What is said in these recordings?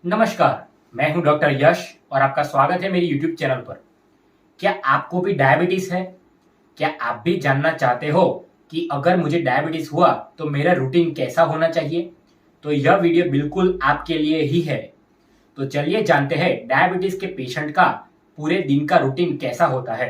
नमस्कार, मैं हूं डॉक्टर यश और आपका स्वागत है मेरी YouTube चैनल पर। क्या आपको भी डायबिटीज है? क्या आप भी जानना चाहते हो कि अगर मुझे डायबिटीज हुआ तो मेरा रूटीन कैसा होना चाहिए? तो यह वीडियो बिल्कुल आपके लिए ही है। तो चलिए जानते हैं डायबिटीज के पेशेंट का पूरे दिन का रूटीन कैसा होता है।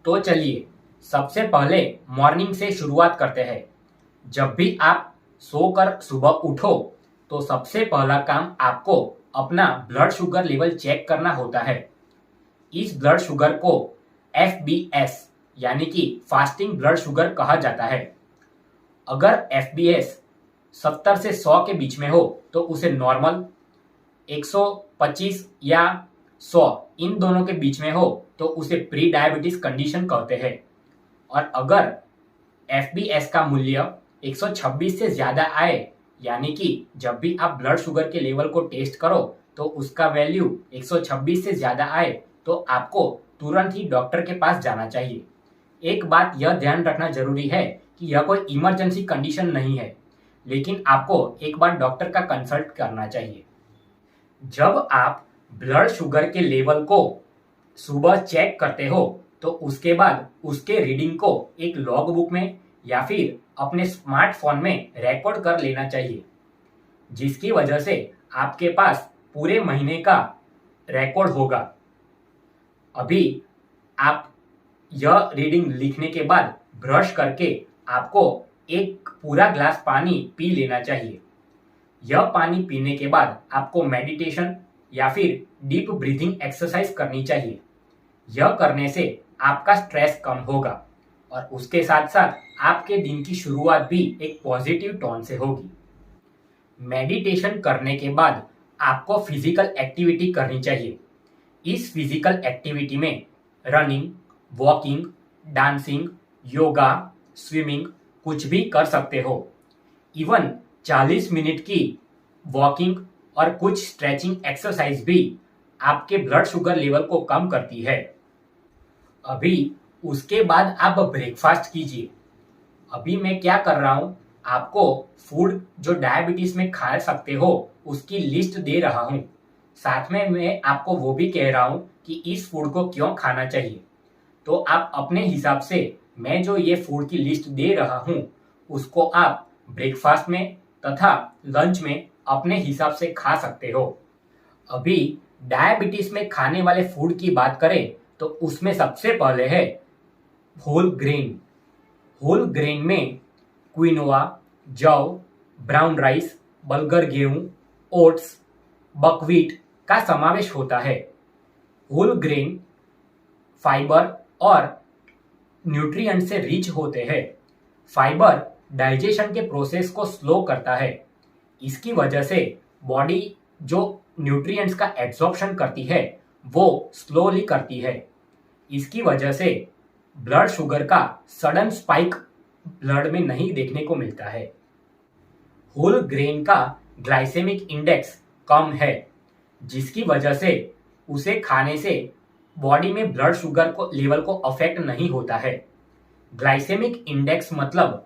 तो चलिए सबसे पहले मॉर्निंग से शुरुआत करते हैं। जब भी आप सोकर सुबह उठो तो सबसे पहला काम आपको अपना ब्लड शुगर लेवल चेक करना होता है। इस ब्लड शुगर को FBS यानी कि फास्टिंग ब्लड शुगर कहा जाता है। अगर FBS 70 से 100 के बीच में हो तो उसे नॉर्मल, 125 या 100 इन दोनों के बीच में हो तो उसे प्री डायबिटीज कंडीशन कहते हैं। और अगर FBS का मूल्य 126 से ज्यादा आए यानी कि जब भी आप ब्लड शुगर के लेवल को टेस्ट करो तो उसका वैल्यू 126 से ज्यादा आए तो आपको तुरंत ही डॉक्टर के पास जाना चाहिए। एक बात यह ध्यान रखना जरूरी है कि यह कोई इमरजेंसी कंडीशन नहीं है, लेकिन आपको एक बार डॉक्टर का कंसल्ट करना चाहिए। जब आप ब्लड शुगर के लेवल को सुबह चेक करते हो तो उसके बाद उसके रीडिंग को एक लॉग बुक में या फिर अपने स्मार्टफोन में रिकॉर्ड कर लेना चाहिए, जिसकी वजह से आपके पास पूरे महीने का रिकॉर्ड होगा। अभी आप यह रीडिंग लिखने के बाद ब्रश करके आपको एक पूरा ग्लास पानी पी लेना चाहिए। यह पानी पीने के बाद आपको मेडिटेशन या फिर डीप ब्रीथिंग एक्सरसाइज करनी चाहिए। यह करने से आपका स्ट्रेस कम होगा और उसके साथ साथ आपके दिन की शुरुआत भी एक पॉजिटिव टोन से होगी। मेडिटेशन करने के बाद आपको फिजिकल एक्टिविटी करनी चाहिए। इस फिजिकल एक्टिविटी में running, walking, dancing, yoga, swimming कुछ भी कर सकते हो। इवन 40 मिनट की वॉकिंग और कुछ स्ट्रेचिंग एक्सरसाइज भी आपके ब्लड शुगर लेवल को कम करती है। अभी उसके बाद आप ब्रेकफास्ट कीजिए। अभी मैं क्या कर रहा हूं, आपको फूड जो डायबिटीज में खा सकते हो उसकी लिस्ट दे रहा हूं। साथ में मैं आपको वो भी कह रहा हूं कि इस फूड को क्यों खाना चाहिए। तो आप अपने हिसाब से मैं जो ये फूड की लिस्ट दे रहा हूं उसको आप ब्रेकफास्ट में तथा लंच में अपने हिसाब से खा सकते हो। अभी डायबिटीज में खाने वाले फूड की बात करें तो उसमें सबसे पहले है होल ग्रेन। होल ग्रेन में क्विनोआ, जौ, ब्राउन राइस, बलगर गेहूं, ओट्स, बकव्हीट का समावेश होता है। होल ग्रेन फाइबर और न्यूट्रिएंट से रिच होते हैं। फाइबर डाइजेशन के प्रोसेस को स्लो करता है। इसकी वजह से बॉडी जो न्यूट्रिएंट्स का एब्जॉर्प्शन करती है वो स्लोली करती है। इसकी वजह से ब्लड शुगर का सडन स्पाइक ब्लड में नहीं देखने को मिलता है। होल ग्रेन का ग्लाइसेमिक इंडेक्स कम है, जिसकी वजह से उसे खाने से बॉडी में ब्लड शुगर को लेवल को अफेक्ट नहीं होता है। ग्लाइसेमिक इंडेक्स मतलब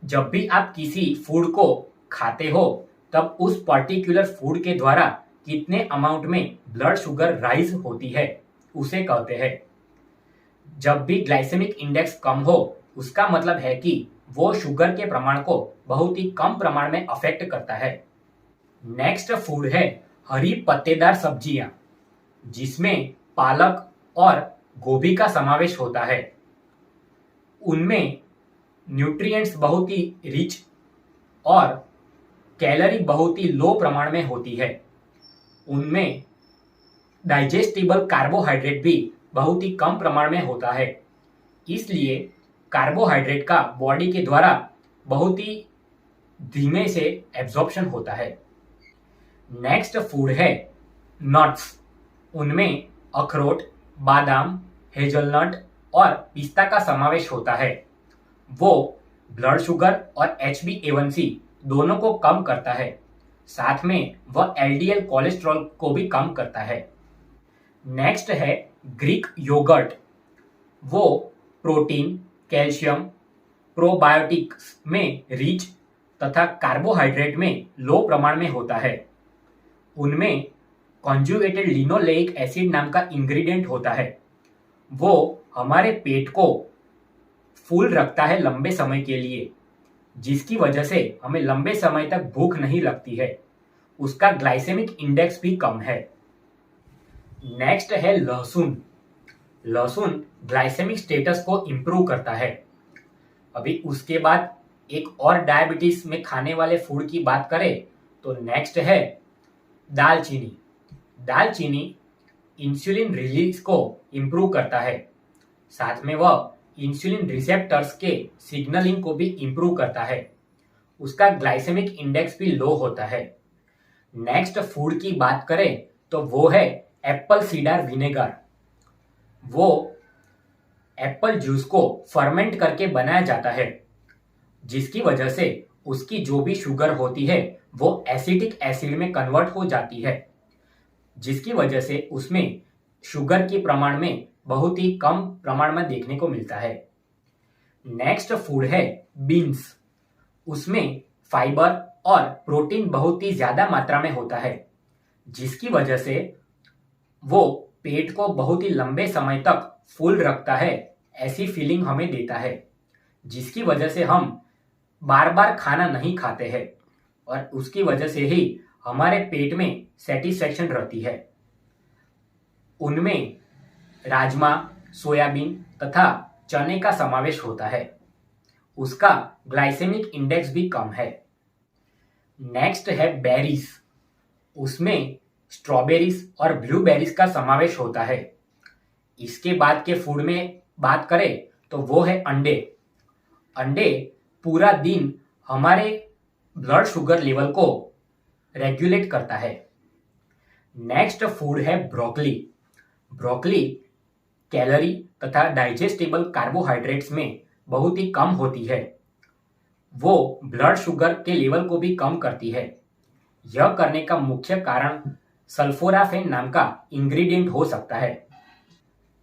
जब भी आप किसी फूड को खाते हो तब उस पर्टिकुलर फूड के द्वारा कितने अमाउंट में ब्लड शुगर राइज होती है उसे कहते हैं। जब भी ग्लाइसेमिक इंडेक्स कम हो उसका मतलब है कि वो शुगर के प्रमाण को बहुत ही कम प्रमाण में अफेक्ट करता है। नेक्स्ट फूड है हरी पत्तेदार सब्जियां, जिसमें पालक और गोभी का समावेश होता है। उनमें न्यूट्रिएंट्स बहुत ही रिच और कैलोरी बहुत ही लो प्रमाण में होती है। उनमें डाइजेस्टिबल कार्बोहाइड्रेट भी बहुत ही कम प्रमाण में होता है, इसलिए कार्बोहाइड्रेट का बॉडी के द्वारा बहुत ही धीमे से एब्जॉर्प्शन होता है। नेक्स्ट फूड है नट्स। उनमें अखरोट, बादाम, हेजलनट और पिस्ता का समावेश होता है। वो ब्लड शुगर और HbA1c दोनों को कम करता है। साथ में वह LDL कोलेस्ट्रॉल को भी कम करता है। नेक्स्ट है ग्रीक योगर्ट। वो प्रोटीन, कैल्शियम, प्रोबायोटिक्स में रिच तथा कार्बोहाइड्रेट में लो प्रमाण में होता है। उनमें कॉन्जुगेटेड लिनोलेइक एसिड नाम का इंग्रेडिएंट होता है। वो हमारे पेट को फुल रखता है लंबे समय के लिए, जिसकी वजह से हमें लंबे समय तक भूख नहीं लगती है। उसका ग्लाइसेमिक इंडेक्स भी कम है। नेक्स्ट है लहसुन। लहसुन ग्लाइसेमिक स्टेटस को इंप्रूव करता है। अभी उसके बाद एक और डायबिटीज में खाने वाले फूड की बात करें तो नेक्स्ट है दालचीनी। दालचीनी इंसुलिन रिलीज को इंप्रूव करता है, साथ में वह इंसुलिन रिसेप्टर्स के सिग्नलिंग को भी इंप्रूव करता है। उसका ग्लाइसेमिक इंडेक्स भी लो होता है। नेक्स्ट फूड की बात करें तो वो है एप्पल सीडर विनेगर। वो एप्पल जूस को फर्मेंट करके बनाया जाता है, जिसकी वजह से उसकी जो भी शुगर होती है वो एसिटिक एसिड में कन्वर्ट हो जाती है, जिसकी वजह से उसमें शुगर के प्रमाण में बहुत ही कम प्रमाण में देखने को मिलता है। नेक्स्ट फूड है बीन्स। उसमें फाइबर और प्रोटीन बहुत ही ज्यादा मात्रा में होता है, जिसकी वजह से वो पेट को बहुत ही लंबे समय तक फुल रखता है, ऐसी फीलिंग हमें देता है, जिसकी वजह से हम बार बार खाना नहीं खाते हैं और उसकी वजह से ही हमारे पेट में सेटिस्फैक्शन रहती है। उनमें राजमा, सोयाबीन तथा चने का समावेश होता है। उसका ग्लाइसेमिक इंडेक्स भी कम है। नेक्स्ट है बेरीज। उसमें स्ट्रॉबेरीज और ब्लूबेरीज का समावेश होता है। इसके बाद के फूड में बात करें तो वो है अंडे। अंडे पूरा दिन हमारे ब्लड शुगर लेवल को रेगुलेट करता है। नेक्स्ट फूड है ब्रोकली। ब्रोकली कैलोरी तथा डाइजेस्टेबल कार्बोहाइड्रेट्स में बहुत ही कम होती है। वो ब्लड शुगर के लेवल को भी कम करती है। यह करने का मुख्य कारण सल्फोराफेन नाम का इंग्रेडिएंट हो सकता है।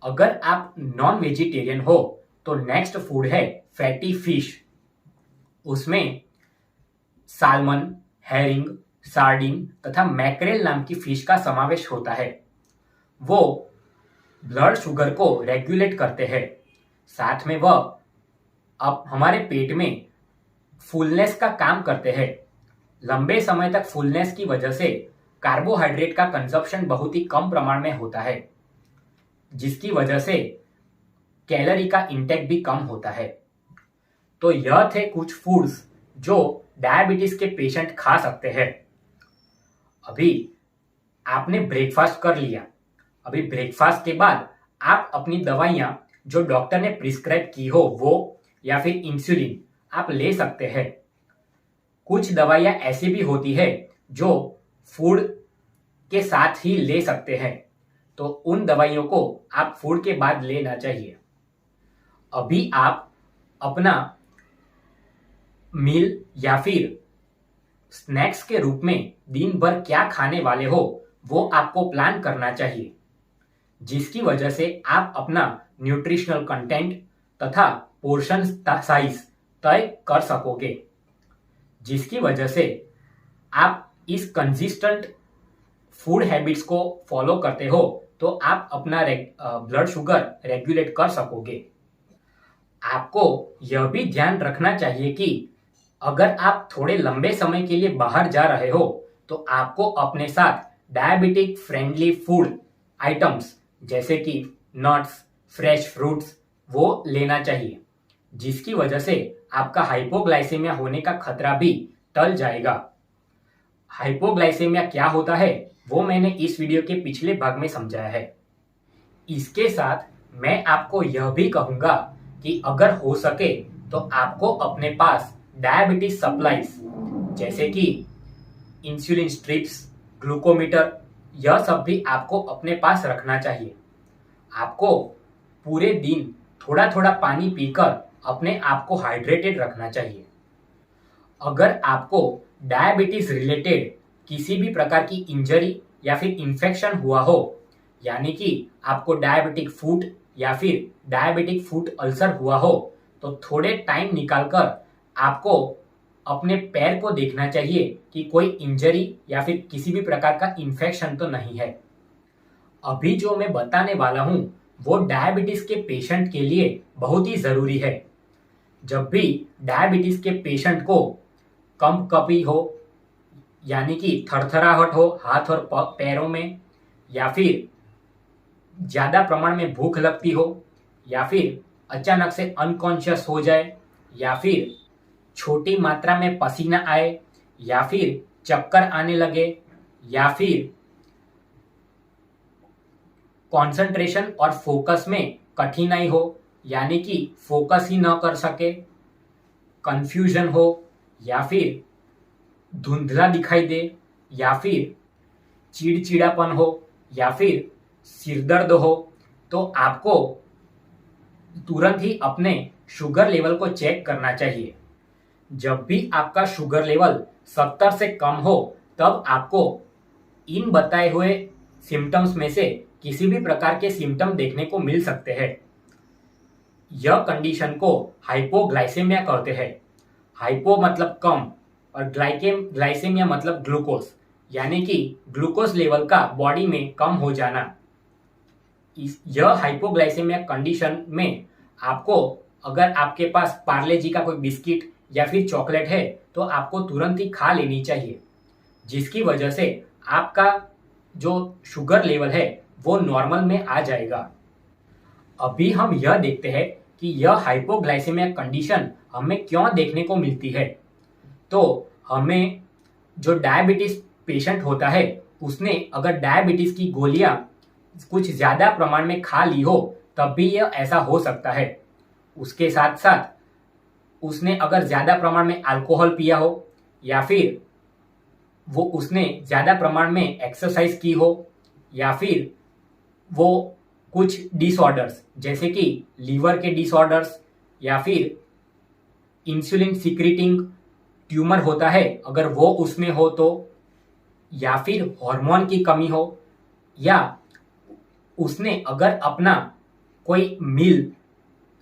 अगर आप नॉन वेजिटेरियन हो तो नेक्स्ट फूड है फैटी फिश। उसमें साल्मन, हेरिंग, सार्डिन तथा मैक्रेल नाम की फिश का समावेश होता है। वो ब्लड शुगर को रेगुलेट करते हैं, साथ में वह अब हमारे पेट में फुलनेस का काम करते हैं। लंबे समय तक फुलनेस की वजह से कार्बोहाइड्रेट का कंजप्शन बहुत ही कम प्रमाण में होता है, जिसकी वजह से कैलोरी का इंटेक भी कम होता है। तो यह थे कुछ फूड्स जो डायबिटीज के पेशेंट खा सकते हैं। अभी आपने ब्रेकफास्ट कर लिया। अभी ब्रेकफास्ट के बाद आप अपनी दवाइयां जो डॉक्टर ने प्रिस्क्राइब की हो वो या फिर इंसुलिन आप ले सकते हैं। कुछ दवाइयां ऐसी भी होती है जो फूड के साथ ही ले सकते हैं, तो उन दवाइयों को आप फूड के बाद लेना चाहिए। अभी आप अपना मील या फिर स्नैक्स के रूप में दिन भर क्या खाने वाले हो वो आपको प्लान करना चाहिए, जिसकी वजह से आप अपना न्यूट्रिशनल कंटेंट तथा पोर्शन साइज तय कर सकोगे, जिसकी वजह से आप इस कंसिस्टेंट फूड हैबिट्स को फॉलो करते हो तो आप अपना ब्लड शुगर रेगुलेट कर सकोगे। आपको यह भी ध्यान रखना चाहिए कि अगर आप थोड़े लंबे समय के लिए बाहर जा रहे हो तो आपको अपने साथ डायबिटिक फ्रेंडली फूड आइटम्स जैसे कि नट्स, फ्रेश फ्रूट्स वो लेना चाहिए, जिसकी वजह से आपका हाइपोग्लाइसेमिया होने का खतरा भी टल जाएगा। हाइपोग्लाइसेमिया क्या होता है वो मैंने इस वीडियो के पिछले भाग में समझाया है। इसके साथ मैं आपको यह भी कहूंगा कि अगर हो सके तो आपको अपने पास डायबिटीज सप्लाईज जैसे कि इंसुलिन स्ट्रिप्स, ग्लूकोमीटर, यह सब भी आपको अपने पास रखना चाहिए। आपको पूरे दिन थोड़ा थोड़ा पानी पीकर अपने आप को हाइड्रेटेड रखना चाहिए। अगर आपको डायबिटीज रिलेटेड किसी भी प्रकार की इंजरी या फिर इंफेक्शन हुआ हो, यानी कि आपको डायबिटिक फूट या फिर डायबिटिक फूट अल्सर हुआ हो, तो थोड़े टाइम निकालकर आपको अपने पैर को देखना चाहिए कि कोई इंजरी या फिर किसी भी प्रकार का इन्फेक्शन तो नहीं है। अभी जो मैं बताने वाला हूं वो डायबिटीज के पेशेंट के लिए बहुत ही जरूरी है। जब भी डायबिटीज के पेशेंट को कंपकपी हो, यानी कि थरथराहट हो हाथ और पैरों में, या फिर ज्यादा प्रमाण में भूख लगती हो, या फिर अचानक से अनकॉन्शियस हो जाए, या फिर छोटी मात्रा में पसीना आए, या फिर चक्कर आने लगे, या फिर कंसंट्रेशन और फोकस में कठिनाई हो, यानी कि फोकस ही न कर सके, कंफ्यूजन हो, या फिर धुंधला दिखाई दे, या फिर चिड़चिड़ापन हो, या फिर सिरदर्द हो, तो आपको तुरंत ही अपने शुगर लेवल को चेक करना चाहिए। जब भी आपका शुगर लेवल 70 से कम हो तब आपको इन बताए हुए सिम्टम्स में से किसी भी प्रकार के सिम्टम देखने को मिल सकते हैं। यह कंडीशन को हाइपोग्लाइसेमिया कहते हैं। हाइपो मतलब कम और ग्लाइसेमिया मतलब ग्लूकोज, यानी कि ग्लूकोज लेवल का बॉडी में कम हो जाना। यह हाइपोग्लाइसेमिया कंडीशन में आपको, अगर आपके पास पार्ले जी का कोई बिस्किट या फिर चॉकलेट है तो आपको तुरंत ही खा लेनी चाहिए, जिसकी वजह से आपका जो शुगर लेवल है वो नॉर्मल में आ जाएगा। अभी हम यह देखते हैं कि यह हाइपोग्लाइसेमिया कंडीशन हमें क्यों देखने को मिलती है। तो हमें जो डायबिटीज पेशेंट होता है उसने अगर डायबिटीज की गोलियां कुछ ज्यादा प्रमाण में खा ली हो तब भी यह ऐसा हो सकता है। उसके साथ साथ उसने अगर ज्यादा प्रमाण में अल्कोहल पिया हो, या फिर वो उसने ज्यादा प्रमाण में एक्सरसाइज की हो, या फिर वो कुछ डिसऑर्डर्स जैसे कि लीवर के डिसऑर्डर्स, या फिर इंसुलिन सिक्रीटिंग ट्यूमर होता है अगर वो उसमें हो तो, या फिर हार्मोन की कमी हो, या उसने अगर अपना कोई मील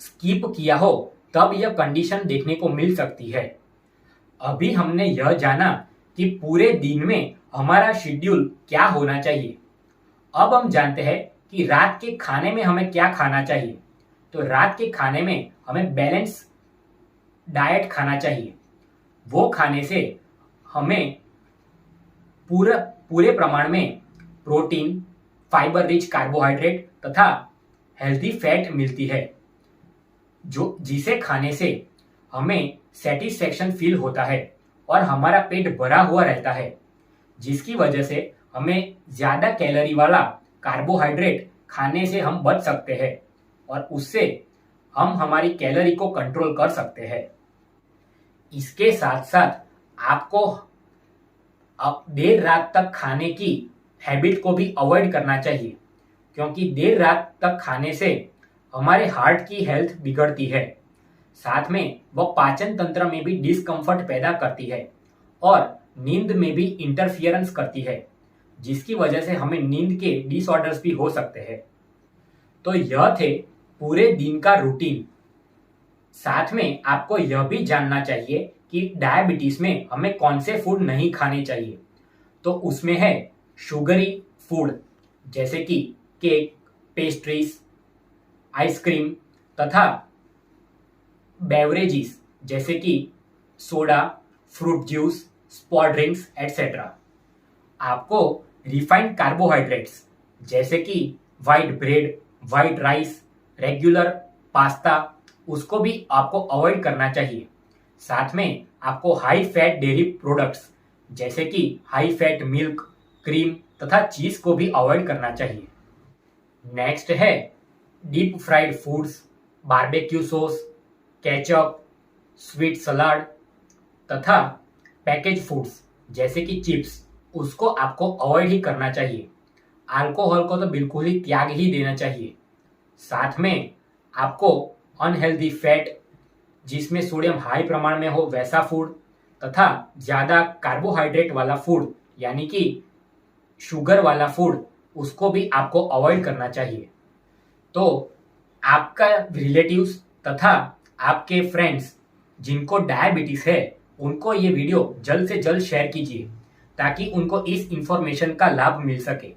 स्किप किया हो तब यह कंडीशन देखने को मिल सकती है। अभी हमने यह जाना कि पूरे दिन में हमारा शेड्यूल क्या होना चाहिए। अब हम जानते हैं कि रात के खाने में हमें क्या खाना चाहिए। तो रात के खाने में हमें बैलेंस डाइट खाना चाहिए। वो खाने से हमें पूरे प्रमाण में प्रोटीन, फाइबर रिच कार्बोहाइड्रेट तथा हेल्दी फैट मिलती है, जो जिसे खाने से हमें सेटिस्फेक्शन फील होता है और हमारा पेट भरा हुआ रहता है, जिसकी वजह से हमें ज्यादा कैलोरी वाला कार्बोहाइड्रेट खाने से हम बच सकते हैं और उससे हम हमारी कैलोरी को कंट्रोल कर सकते हैं। इसके साथ साथ आपको अब देर रात तक खाने की हैबिट को भी अवॉइड करना चाहिए, क्योंकि देर रात तक खाने से हमारे हार्ट की हेल्थ बिगड़ती है, साथ में वह पाचन तंत्र में भी डिस्कम्फर्ट पैदा करती है और नींद में भी इंटरफियरेंस करती है, जिसकी वजह से हमें नींद के डिसऑर्डर्स भी हो सकते हैं। तो यह थे पूरे दिन का रूटीन। साथ में आपको यह भी जानना चाहिए कि डायबिटीज में हमें कौन से फूड नहीं खाने चाहिए। तो उसमें है शुगरी फूड जैसे कि केक, पेस्ट्रीज, आइसक्रीम तथा बेवरेजेस जैसे कि soda, fruit juice, spot drinks etcetera. आपको रिफाइंड कार्बोहाइड्रेट्स जैसे कि white bread, white rice, regular pasta, उसको भी आपको अवॉइड करना चाहिए। साथ में आपको हाई फैट डेयरी प्रोडक्ट्स जैसे कि हाई फैट मिल्क, क्रीम तथा चीज को भी अवॉइड करना चाहिए। नेक्स्ट है deep fried foods, barbecue sauce, ketchup, sweet salad तथा पैकेज फूड्स जैसे कि चिप्स, उसको आपको अवॉइड ही करना चाहिए। अल्कोहल को तो बिल्कुल ही त्याग ही देना चाहिए। साथ में आपको अनहेल्दी फैट जिसमें सोडियम हाई प्रमाण में हो वैसा फूड तथा ज्यादा कार्बोहाइड्रेट वाला फूड यानी कि शुगर वाला फूड, उसको भी आपको अवॉइड करना चाहिए। तो आपका रिलेटिव्स तथा आपके फ्रेंड्स जिनको डायबिटीज है उनको ये वीडियो जल्द से जल्द शेयर कीजिए ताकि उनको इस इंफॉर्मेशन का लाभ मिल सके।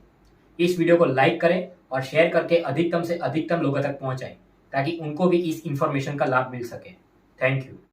इस वीडियो को लाइक करें और शेयर करके अधिकतम से अधिकतम लोगों तक पहुंचाएं ताकि उनको भी इस इंफॉर्मेशन का लाभ मिल सके। Thank you.